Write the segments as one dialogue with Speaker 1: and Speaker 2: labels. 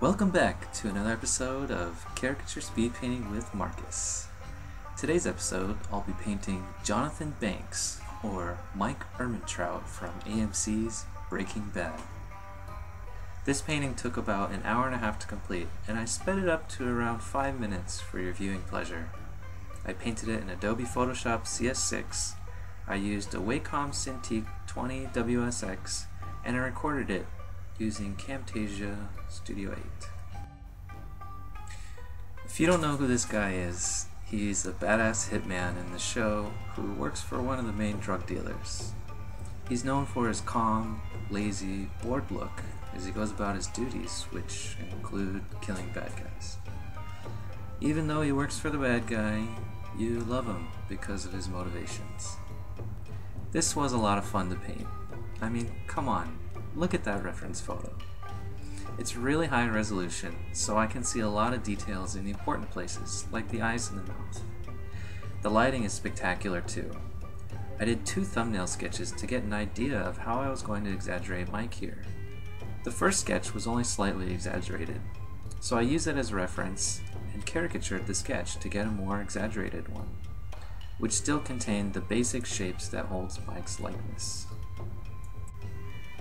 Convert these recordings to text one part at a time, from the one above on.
Speaker 1: Welcome back to another episode of Caricature Speedpainting with Marcus. Today's episode, I'll be painting Jonathan Banks, or Mike Ehrmantraut from AMC's Breaking Bad. This painting took about an hour and a half to complete, and I sped it up to around 5 minutes for your viewing pleasure. I painted it in Adobe Photoshop CS6, I used a Wacom Cintiq 20 WSX, and I recorded it using Camtasia Studio 8. If you don't know who this guy is, he's a badass hitman in the show who works for one of the main drug dealers. He's known for his calm, lazy, bored look as he goes about his duties, which include killing bad guys. Even though he works for the bad guy, you love him because of his motivations. This was a lot of fun to paint. I mean, come on. Look at that reference photo. It's really high resolution, so I can see a lot of details in the important places, like the eyes and the mouth. The lighting is spectacular too. I did 2 thumbnail sketches to get an idea of how I was going to exaggerate Mike here. The first sketch was only slightly exaggerated, so I used it as a reference and caricatured the sketch to get a more exaggerated one, which still contained the basic shapes that holds Mike's likeness.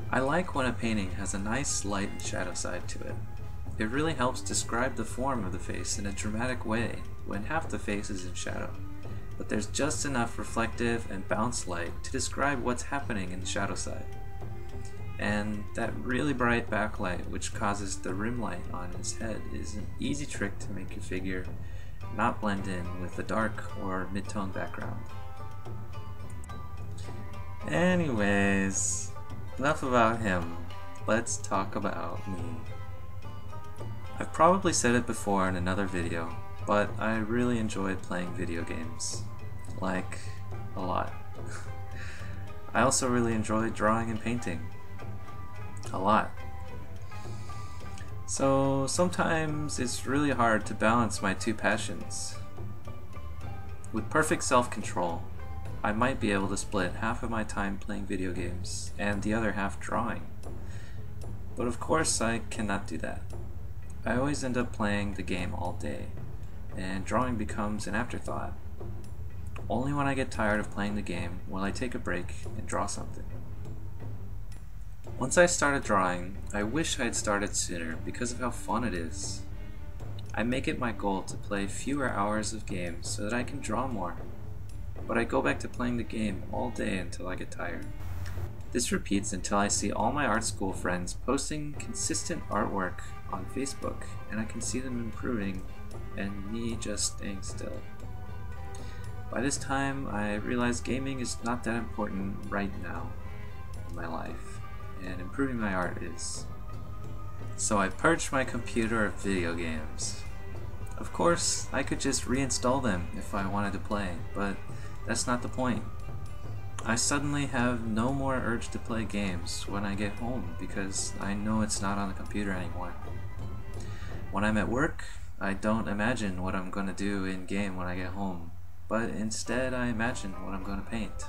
Speaker 1: I like when a painting has a nice light and shadow side to it. It really helps describe the form of the face in a dramatic way when half the face is in shadow, but there's just enough reflective and bounce light to describe what's happening in the shadow side. And that really bright backlight which causes the rim light on his head is an easy trick to make your figure not blend in with the dark or mid-tone background. Anyways, enough about him, let's talk about me. I've probably said it before in another video, but I really enjoyed playing video games. Like, a lot. I also really enjoyed drawing and painting. A lot. So sometimes it's really hard to balance my 2 passions. With perfect self-control, I might be able to split half of my time playing video games and the other half drawing. But of course I cannot do that. I always end up playing the game all day, and drawing becomes an afterthought. Only when I get tired of playing the game will I take a break and draw something. Once I started drawing, I wish I had started sooner because of how fun it is. I make it my goal to play fewer hours of games so that I can draw more. But I go back to playing the game all day until I get tired. This repeats until I see all my art school friends posting consistent artwork on Facebook, and I can see them improving and me just staying still. By this time, I realize gaming is not that important right now in my life, and improving my art is. So I purged my computer of video games. Of course, I could just reinstall them if I wanted to play, but that's not the point. I suddenly have no more urge to play games when I get home because I know it's not on the computer anymore. When I'm at work, I don't imagine what I'm going to do in game when I get home, but instead I imagine what I'm going to paint.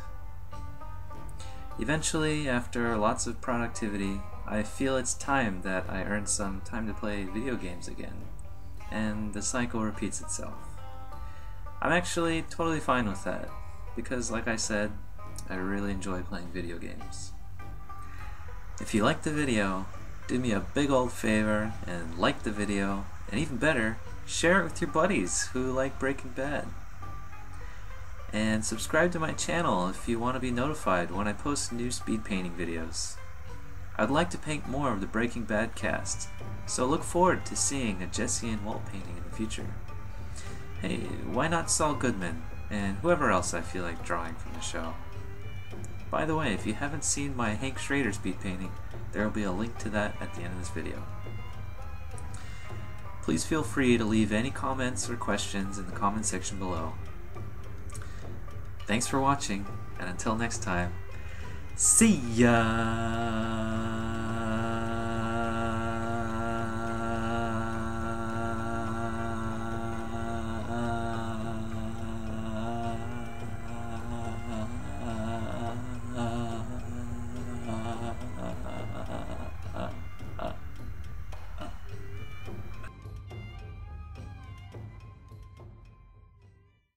Speaker 1: Eventually, after lots of productivity, I feel it's time that I earn some time to play video games again, and the cycle repeats itself. I'm actually totally fine with that, because like I said, I really enjoy playing video games. If you liked the video, do me a big old favor and like the video, and even better, share it with your buddies who like Breaking Bad. And subscribe to my channel if you want to be notified when I post new speed painting videos. I'd like to paint more of the Breaking Bad cast, so look forward to seeing a Jesse and Walt painting in the future. Hey, why not Saul Goodman, and whoever else I feel like drawing from the show. By the way, if you haven't seen my Hank Schrader speed painting, there will be a link to that at the end of this video. Please feel free to leave any comments or questions in the comment section below. Thanks for watching, and until next time, see ya!